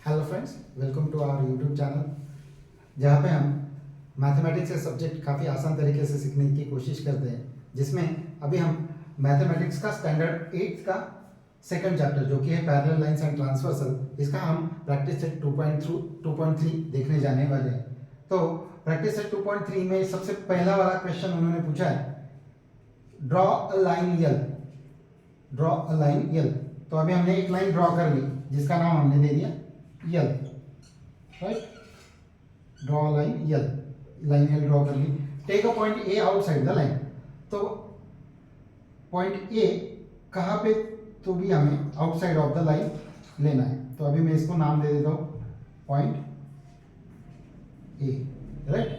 Hello friends, welcome to our YouTube channel जहाँ पे हम मैथमेटिक्स के सब्जेक्ट काफ़ी आसान तरीके से सीखने की कोशिश करते हैं, जिसमें अभी हम मैथमेटिक्स का स्टैंडर्ड 8 का सेकंड चैप्टर जो कि है पैरेलल लाइंस एंड ट्रांसवर्सल, इसका हम प्रैक्टिस सेट 2.3 देखने जाने वाले हैं। तो प्रैक्टिस सेट 2.3 में सबसे पहला वाला क्वेश्चन उन्होंने पूछा है, draw a line L. Draw a line L. तो अभी हमने एक लाइन ड्रॉ कर ली जिसका नाम हमने दे दिया L, right. Draw line L, line L draw कर ली। Take a point A outside the line. तो पॉइंट ए कहाँ पे, तो भी हमें आउटसाइड ऑफ द लाइन लेना है। तो अभी मैं इसको नाम दे देता हूँ पॉइंट ए, राइट।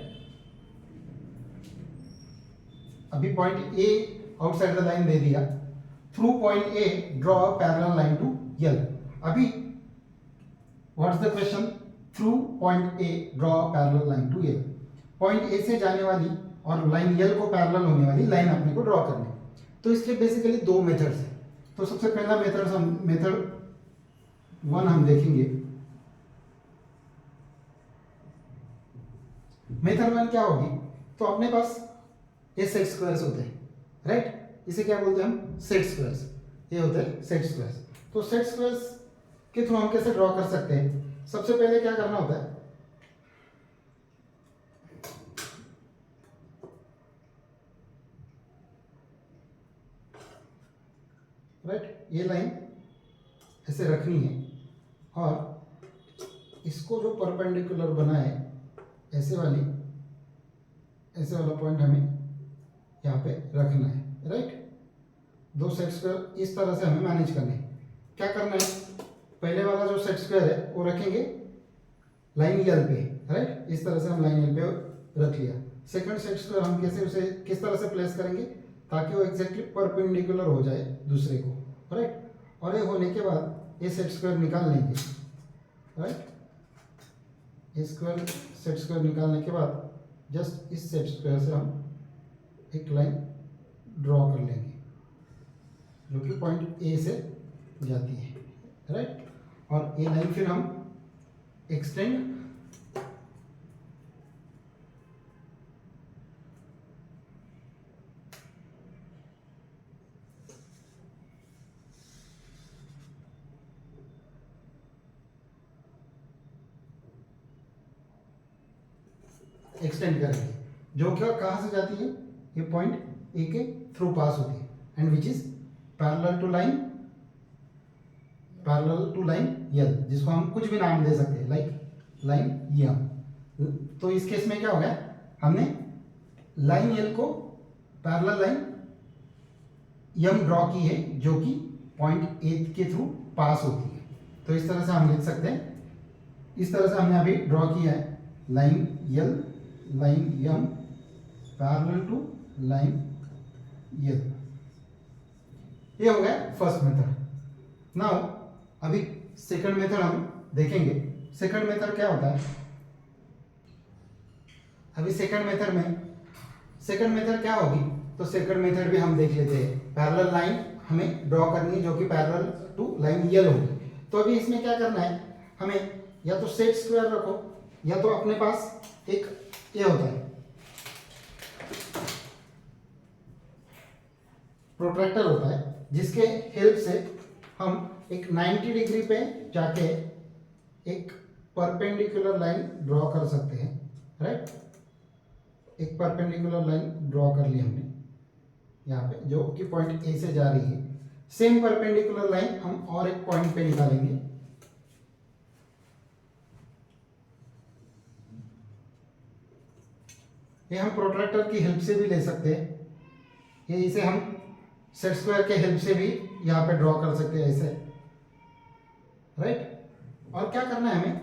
अभी point A outside the line दे दिया। Through point A draw a parallel line to L. अभी what's the question, through point A draw parallel line to L. Point A से जाने वाली और लाइन यल को parallel होने वाली लाइन अपने को ड्रॉ करनी है। तो इसके बेसिकली दो मेथड्स हैं। तो सबसे पहला मेथड 1 हम देखेंगे। मेथड 1 क्या होगी, तो अपने पास ये सेट स्क्वायर्स होते हैं, राइट। इसे क्या बोलते हैं हम, सेट स्क्वायर्स। ये होते हैं सेट स्क्वायर्स। तो सेट स्क्वायर्स के थ्रू हम कैसे ड्रॉ कर सकते हैं। सबसे पहले क्या करना होता है, राइट। ये लाइन ऐसे रखनी है और इसको जो परपेंडिकुलर बना है ऐसे वाला पॉइंट हमें यहाँ पे रखना है, राइट। दो सेट स्क्वायर इस तरह से हमें मैनेज करने हैं। क्या करना है, पहले वाला जो सेट स्क्वायर है वो रखेंगे लाइन यल पे, राइट। इस तरह से हम लाइन यल पे रख लिया। सेकंड सेट स्क्वायर हम कैसे उसे किस तरह से प्लेस करेंगे ताकि वो एग्जैक्टली परपेंडिकुलर हो जाए दूसरे को, राइट। और ये होने के बाद ये सेट स्क्वायर निकाल लेंगे, राइट। ये सेट स्क्वायर निकालने के बाद जस्ट इस सेट स्क्वायर से हम एक लाइन ड्रॉ कर लेंगे जो कि पॉइंट ए से जाती है, राइट। और ये लाइन फिर हम एक्सटेंड करेंगे, जो कि कहाँ से जाती है, ये पॉइंट ए के थ्रू पास होती है and which is parallel to line L, जिसको हम कुछ भी नाम दे सकते हैं, लाइक लाइन यम। तो इस केस में क्या हो गया, हमने लाइन यल को पैरेलल लाइन यम ड्रॉ की है जो कि पॉइंट ए के थ्रू पास होती है। तो इस तरह से हम लिख सकते हैं, इस तरह से हमने अभी ड्रॉ किया है line L, line Yama parallel to line L. ये हो गया फर्स्ट मेथड। नाउ अभी सेकंड मेथड हम देखेंगे। सेकंड मेथड क्या होता है, अभी सेकंड मेथड क्या होगी, तो सेकंड मेथड भी हम देख लेते हैं। पैरेलल लाइन हमें ड्रॉ करनी है जो कि पैरेलल टू लाइन यल होगी। तो अभी इसमें क्या करना है, हमें या तो सेट स्क्वायर रखो या तो अपने पास एक ये होता है प्रोट्रैक्टर होता है, जिसके हेल्प से हम एक 90 डिग्री पे जाके एक परपेंडिकुलर लाइन ड्रॉ कर सकते हैं, राइट। एक परपेंडिकुलर लाइन ड्रॉ कर ली हमने यहाँ पे जो कि पॉइंट ए से जा रही है। सेम परपेंडिकुलर लाइन हम और एक पॉइंट पे निकालेंगे, ये हम प्रोट्रैक्टर की हेल्प से भी ले सकते हैं। ये इसे हम सेट स्क्वायर के हेल्प से भी यहाँ पे ड्रॉ कर सकते हैं ऐसे, राइट। और क्या करना है हमें,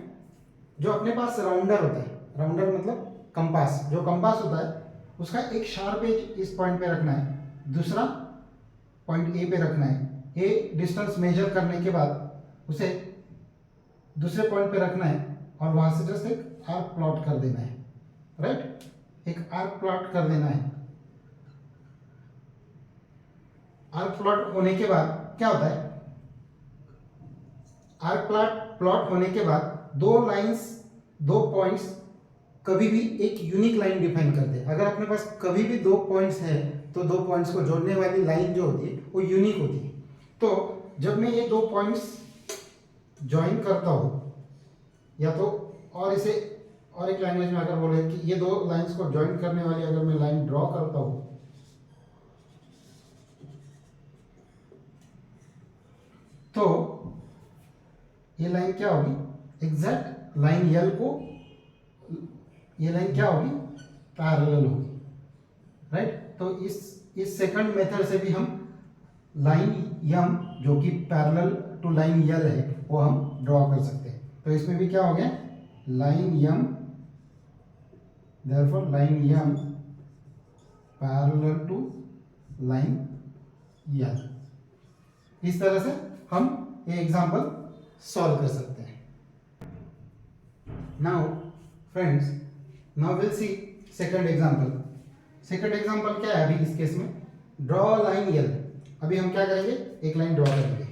जो अपने पास राउंडर होता है, राउंडर मतलब कंपास, जो कंपास होता है उसका एक शार्प एज इस पॉइंट पे रखना है, दूसरा पॉइंट ए पे रखना है। ये डिस्टेंस मेजर करने के बाद उसे दूसरे पॉइंट पे रखना है और वहां से जस्ट एक आर्क प्लॉट कर देना है, राइट। एक आर्क प्लॉट कर देना है। आर्क प्लॉट होने के बाद क्या होता है, आर्क प्लॉट होने के बाद दो लाइंस, दो पॉइंट्स कभी भी एक यूनिक लाइन डिफाइन करते हैं। अगर अपने पास कभी भी दो पॉइंट्स है तो दो पॉइंट्स को जोड़ने वाली लाइन जो होती है वो यूनिक होती है। तो जब मैं ये दो पॉइंट्स ज्वाइन करता हूँ, या तो और इसे और एक लैंग्वेज में अगर बोले कि ये दो लाइंस को ज्वाइन करने वाली अगर मैं लाइन ड्रॉ करता हूँ, तो ये लाइन क्या होगी, एग्जैक्ट लाइन यल को, ये लाइन क्या होगी, पैरेलल होगी, राइट। तो इस सेकंड मेथड से भी हम लाइन यम जो कि पैरेलल टू लाइन यल है वो हम ड्रॉ कर सकते हैं। तो इसमें भी क्या हो गया, line M, therefore line Yama parallel to line L. इस तरह से हम ये एग्जांपल सॉल्व कर सकते हैं। Now friends, now will C second example. Second example क्या है अभी इस केस में, ड्रॉ लाइन यल। अभी हम क्या करेंगे, एक लाइन ड्रॉ करेंगे,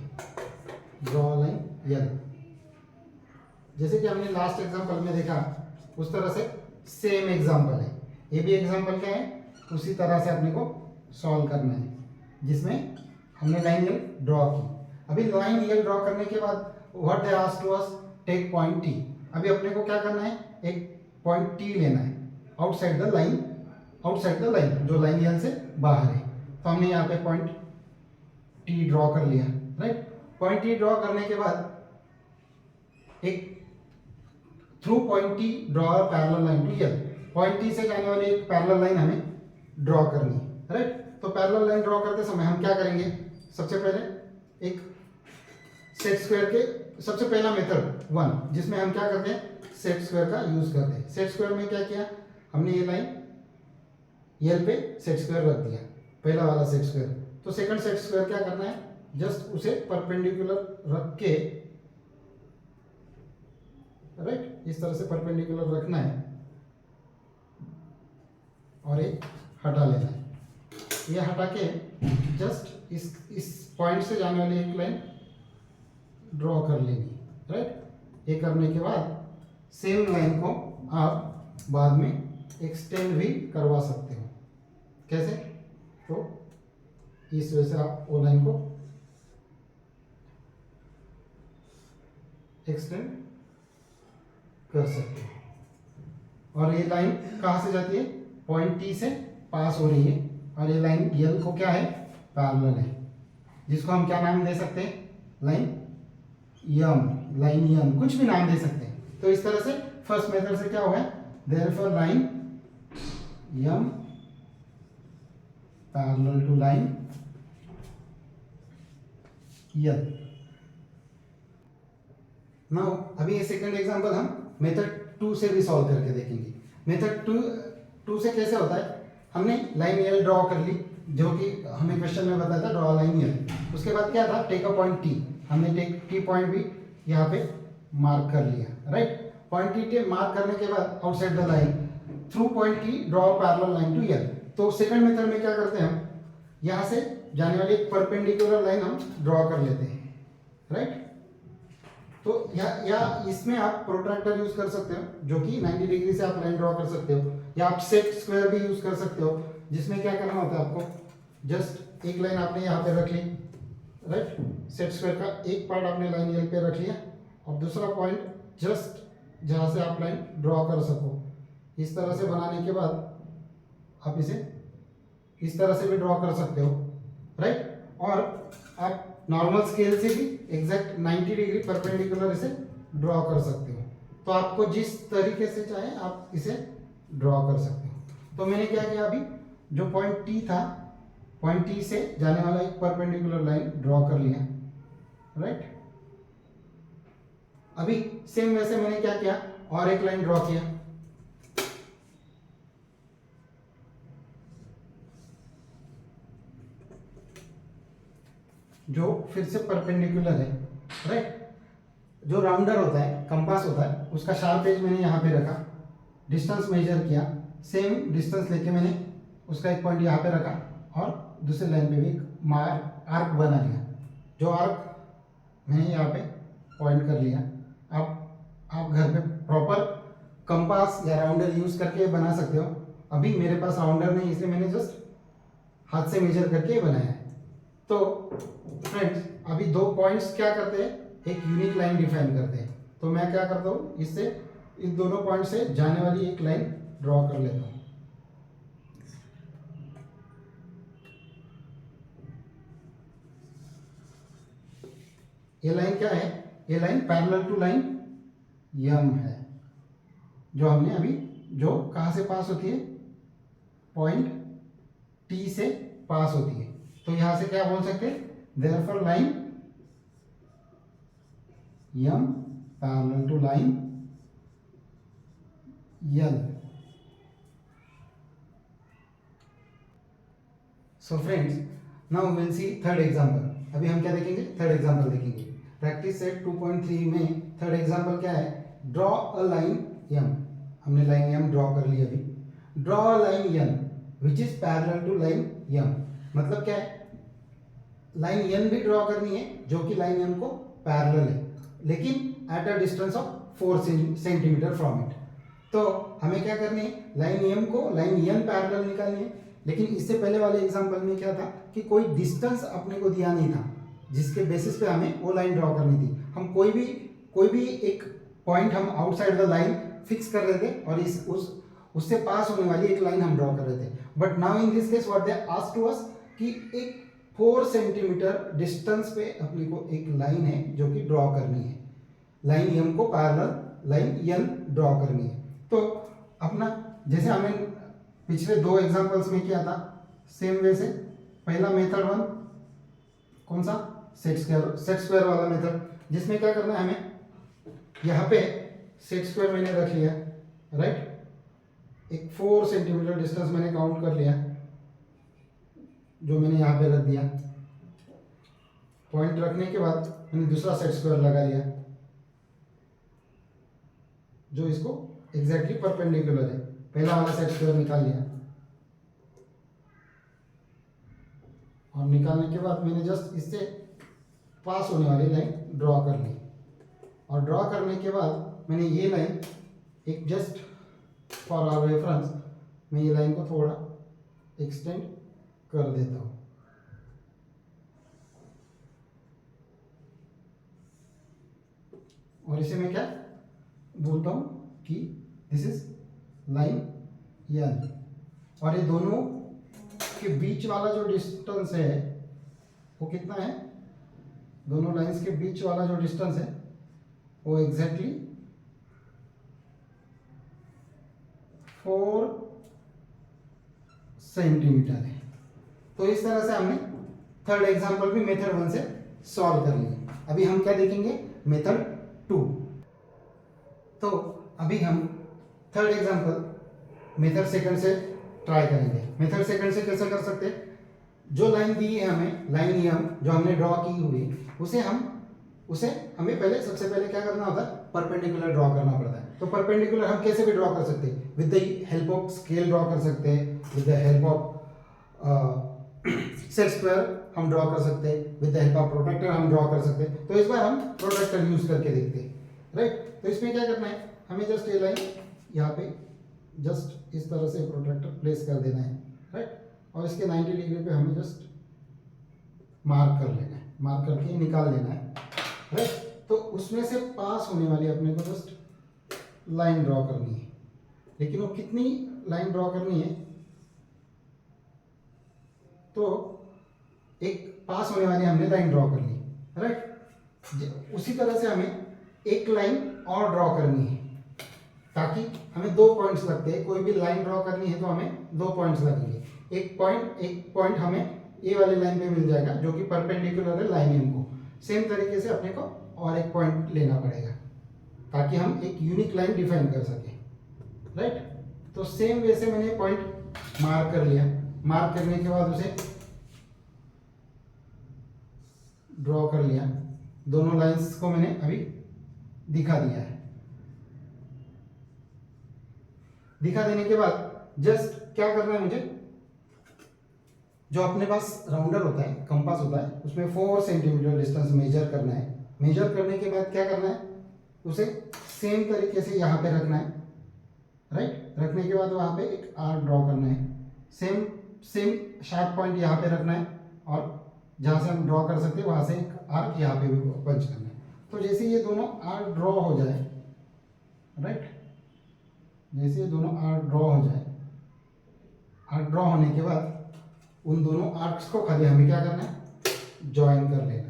ड्रॉ लाइन यल। जैसे कि हमने लास्ट एग्जांपल में देखा उस तरह से सेम एग्जांपल है, ये भी एग्जांपल क्या है, उसी तरह से अपने को सॉल्व करना है, जिसमें हमने लाइन यल ड्रॉ की। अभी लाइन यल ड्रॉ करने के बाद what they asked to us, take point T. अभी अपने को क्या करना है, एक पॉइंट टी लेना है outside the line, outside the line जो लाइन यल से बाहर है। तो हमने यहाँ पे पॉइंट टी ड्रॉ कर लिया, राइट। पॉइंट टी ड्रॉ करने के बाद एक through point T draw parallel line to L. Point T से जाने वाली एक पैरेलल लाइन हमें ड्रॉ करनी है, राइट। तो पैरेलल लाइन ड्रॉ करते समय हम क्या करेंगे, सबसे पहले एक सेट स्क्वायर के, सबसे पहला मेथड वन, जिसमें हम क्या करते हैं, सेट स्क्वायर का यूज करते हैं। सेट स्क्वायर में क्या किया हमने, ये लाइन यल पे सेट स्क्वायर रख दिया, पहला वाला सेट स्क्वायर। तो सेकंड सेट स्क्वायर क्या करना है, जस्ट उसे परपेंडिकुलर रख के, राइट, इस तरह से परपेंडिकुलर रखना है और ये हटा लेना है। ये हटा के जस्ट इस पॉइंट से जाने वाली एक लाइन ड्रॉ कर लेनी, राइट। ये करने के बाद सेम लाइन को आप बाद में एक्सटेंड भी करवा सकते हो। कैसे, तो इस वजह से आप वो लाइन को एक्सटेंड कर सकते हो। और ये लाइन कहाँ से जाती है, पॉइंट टी से पास हो रही है, और ये लाइन यल को क्या है, पैरेलल है, जिसको हम क्या नाम दे सकते हैं, लाइन यम, लाइन यम, कुछ भी नाम दे सकते हैं। तो इस तरह से फर्स्ट मेथड से क्या हुआ है, therefore line Yama parallel to line l. Now अभी ये सेकंड एग्जांपल हम मेथड 2 से भी सॉल्व करके देखेंगे। मेथड 2 से कैसे होता है, हमने लाइन यल ड्रॉ कर ली, जो कि हमें क्वेश्चन में बताया था, ड्रॉ लाइन यल। उसके बाद क्या था, टेक अ पॉइंट टी, हमने टेक टी पॉइंट भी यहाँ पे मार्क कर लिया, राइट। पॉइंट टी मार्क करने के बाद outside the line through point T draw parallel line to L. तो सेकंड मेथड में क्या करते हैं, हम यहाँ से जाने वाली एक परपेंडिकुलर लाइन हम ड्रॉ कर लेते हैं, राइट। तो या इसमें आप प्रोट्रैक्टर यूज कर सकते हो, जो कि 90 डिग्री से आप लाइन ड्रॉ कर सकते हो, या आप सेट स्क्वायर भी यूज कर सकते हो, जिसमें क्या करना होता है आपको, जस्ट एक लाइन आपने यहाँ पे रख ली, राइट। सेट स्क्वायर का एक पार्ट आपने लाइन यल पे रख लिया, और दूसरा पॉइंट जस्ट जहाँ से आप लाइन ड्रॉ कर सको, इस तरह से बनाने के बाद आप इसे इस तरह से भी ड्रॉ कर सकते हो, राइट। और आप नॉर्मल स्केल से भी एग्जैक्ट 90 डिग्री परपेंडिकुलर इसे ड्रॉ कर सकते हो। तो आपको जिस तरीके से चाहे आप इसे ड्रॉ कर सकते हो। तो मैंने क्या किया, अभी जो पॉइंट टी था, पॉइंट टी से जाने वाला एक परपेंडिकुलर लाइन ड्रॉ कर लिया, राइट। अभी सेम वैसे मैंने क्या किया, और एक लाइन ड्रॉ किया, जो फिर से परपेंडिकुलर है, राइट। जो राउंडर होता है, कंपास होता है, उसका शार्प एज मैंने यहाँ पे रखा, डिस्टेंस मेजर किया, सेम डिस्टेंस लेके मैंने उसका एक पॉइंट यहाँ पे रखा, और दूसरे लाइन पे भी एक आर्क बना लिया। जो आर्क मैंने यहाँ पे पॉइंट कर लिया। आप आप घर पे प्रॉपर कंपास या राउंडर यूज करके बना सकते हो। अभी मेरे पास राउंडर नहीं, इसलिए मैंने जस्ट हाथ से मेजर करके बनाया है। तो फ्रेंड्स अभी दो पॉइंट्स क्या करते हैं, एक यूनिक लाइन डिफाइन करते हैं। तो मैं क्या करता हूँ, इससे इन दोनों पॉइंट से जाने वाली एक लाइन ड्रॉ कर लेता हूँ। ये लाइन क्या है, ये लाइन पैरेलल टू लाइन यम है, जो हमने अभी, जो कहाँ से पास होती है, पॉइंट टी से पास होती है। तो यहां से क्या बोल सकते हैं, therefore line Yama parallel to line l. So friends now will see third example. अभी हम क्या देखेंगे, थर्ड एग्जांपल देखेंगे। प्रैक्टिस सेट 2.3 में थर्ड एग्जांपल क्या है, ड्रॉ अ लाइन यम। हमने लाइन यम ड्रॉ कर ली अभी। Draw a line N which is parallel to line M, मतलब क्या है, लाइन यन भी ड्रॉ करनी है जो कि लाइन यम को पैरेलल है, लेकिन at a distance of 4 centimetre from it. तो हमें क्या करनी है, लाइन यम को लाइन यन पैरेलल निकालनी है। लेकिन इससे पहले वाले एग्जांपल में क्या था कि कोई डिस्टेंस अपने को दिया नहीं था जिसके बेसिस पे हमें वो लाइन ड्रॉ करनी थी। हम कोई भी एक पॉइंट हम आउटसाइड द लाइन फिक्स कर रहे थे और उससे पास होने वाली एक लाइन हम ड्रॉ कर रहे थे। But now in this case what they asked to us कि एक 4 सेंटीमीटर डिस्टेंस पे अपने को एक लाइन है जो कि ड्रॉ करनी है, लाइन यम को पैरेलल लाइन यन ड्रॉ करनी है। तो अपना जैसे हमें पिछले दो एग्जांपल्स में किया था, सेम वे से पहला मेथड 1 कौन सा, सेट स्क्वायर वाला मेथड, जिसमें क्या करना है हमें, यहाँ पे सेट स्क्वायर मैंने रख लिया, राइट, एक 4 सेंटीमीटर डिस्टेंस मैंने काउंट कर लिया, जो मैंने यहाँ पे रख दिया। पॉइंट रखने के बाद मैंने दूसरा सेट स्क्वायर लगा लिया जो इसको एग्जैक्टली परपेंडिकुलर है। पहला वाला सेट स्क्वायर निकाल लिया और निकालने के बाद मैंने जस्ट इससे पास होने वाली लाइन ड्रॉ कर ली। और ड्रॉ करने के बाद मैंने ये लाइन एक जस्ट फॉर आवर रेफरेंस मैं ये लाइन को थोड़ा एक्सटेंड कर देता हूँ। और इसे मैं क्या बोलता हूँ कि दिस इज लाइन यन। और ये दोनों के बीच वाला जो डिस्टेंस है वो कितना है, दोनों लाइंस के बीच वाला जो डिस्टेंस है वो एग्जैक्टली 4 सेंटीमीटर है। तो इस तरह से हमने थर्ड एग्जांपल भी मेथड 1 से सॉल्व कर लिया। अभी हम क्या देखेंगे, मेथड 2। तो अभी हम थर्ड एग्जांपल मेथड सेकंड से ट्राई करेंगे। मेथड सेकंड से कैसे कर सकते हैं, जो लाइन दी है हमें, लाइन यम जो हमने ड्रॉ की हुई, उसे हमें पहले सबसे पहले क्या करना होता है, परपेंडिकुलर ड्रॉ करना पड़ता है। तो परपेंडिकुलर हम कैसे भी ड्रॉ कर सकते हैं, with the help of scale draw कर सकते हैं, with the help of set square हम ड्रॉ कर सकते हैं, with the help of protractor हम ड्रॉ कर सकते हैं। तो इस बार हम प्रोट्रैक्टर यूज करके देखते हैं, राइट। तो इसमें क्या करना है, हमें जस्ट ये लाइन यहाँ पे जस्ट इस तरह से प्रोट्रैक्टर प्लेस कर देना है, राइट। और इसके 90 डिग्री पे हमें जस्ट मार्क कर लेना है, मार्क करके निकाल लेना है, राइट। तो उसमें से पास होने वाली अपने को जस्ट लाइन ड्रॉ करनी है। लेकिन वो कितनी लाइन ड्रॉ करनी है, तो एक पास होने वाली हमने लाइन ड्रॉ कर ली, राइट। उसी तरह से हमें एक लाइन और ड्रॉ करनी है, ताकि हमें 2 पॉइंट्स लगते हैं। कोई भी लाइन ड्रॉ करनी है तो हमें 2 पॉइंट्स लगेंगे। एक पॉइंट हमें ए वाली लाइन पे मिल जाएगा जो कि परपेंडिकुलर है लाइन एम को। सेम तरीके से अपने को और एक पॉइंट लेना पड़ेगा ताकि हम एक यूनिक लाइन डिफाइन कर सकें, राइट। तो सेम वे से मैंने पॉइंट मार्क कर लिया। मार्क करने के बाद उसे ड्रॉ कर लिया। दोनों लाइंस को मैंने अभी दिखा दिया है। दिखा देने के बाद जस्ट क्या करना है, मुझे जो अपने पास राउंडर होता है, कंपास होता है, उसमें 4 सेंटीमीटर डिस्टेंस मेजर करना है। मेजर करने के बाद क्या करना है, उसे सेम तरीके से यहाँ पे रखना है, राइट। रखने के बाद वहाँ पे एक आर्क ड्रॉ करना है, सेम सेम शार्प पॉइंट यहाँ पे रखना है, और जहाँ से हम ड्रॉ कर सकते हैं वहाँ से एक आर्क यहाँ पे भी पंच करना है। तो जैसे ये दोनों आर्क ड्रॉ हो जाए, राइट, जैसे ये दोनों आर्क ड्रॉ हो जाए, आर्क ड्रॉ होने के बाद उन दोनों आर्क्स को खाली हमें क्या करना है, ज्वाइन कर लेना है।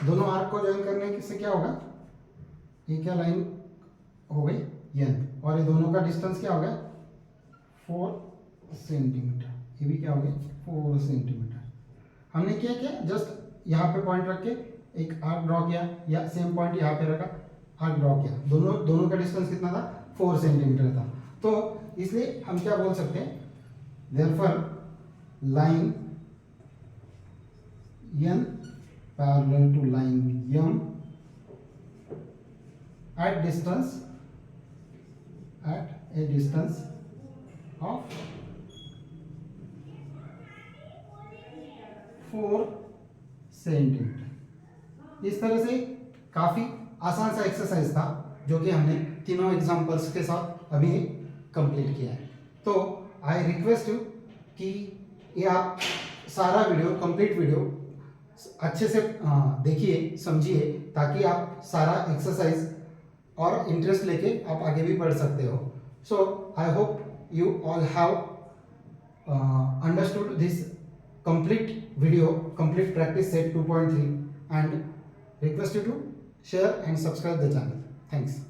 दोनों आर्क को ज्वाइन करने से क्या होगा, ये क्या लाइन हो गई एन, और ये दोनों का डिस्टेंस क्या हो गया 4 सेंटीमीटर, ये भी क्या हो गया 4 सेंटीमीटर। हमने क्या किया, जस्ट यहाँ पे पॉइंट रख के एक आर्क ड्रॉ किया, या सेम पॉइंट यहाँ पे रखा, आर्क ड्रॉ किया, दोनों का डिस्टेंस कितना था 4 सेंटीमीटर था। तो इसलिए हम क्या बोल सकते हैं, therefore line n parallel to line M at a distance of 4 centimetre. इस तरह से काफ़ी आसान सा एक्सरसाइज था जो कि हमने तीनों एग्जांपल्स के साथ अभी कंप्लीट किया है। तो आई रिक्वेस्ट यू कि ये आप सारा वीडियो, कंप्लीट वीडियो अच्छे से देखिए, समझिए, ताकि आप सारा एक्सरसाइज और इंटरेस्ट लेके आप आगे भी बढ़ सकते हो। So I hope you all have understood this complete video, complete practice set 2.3, and request you to share and subscribe the channel. Thanks.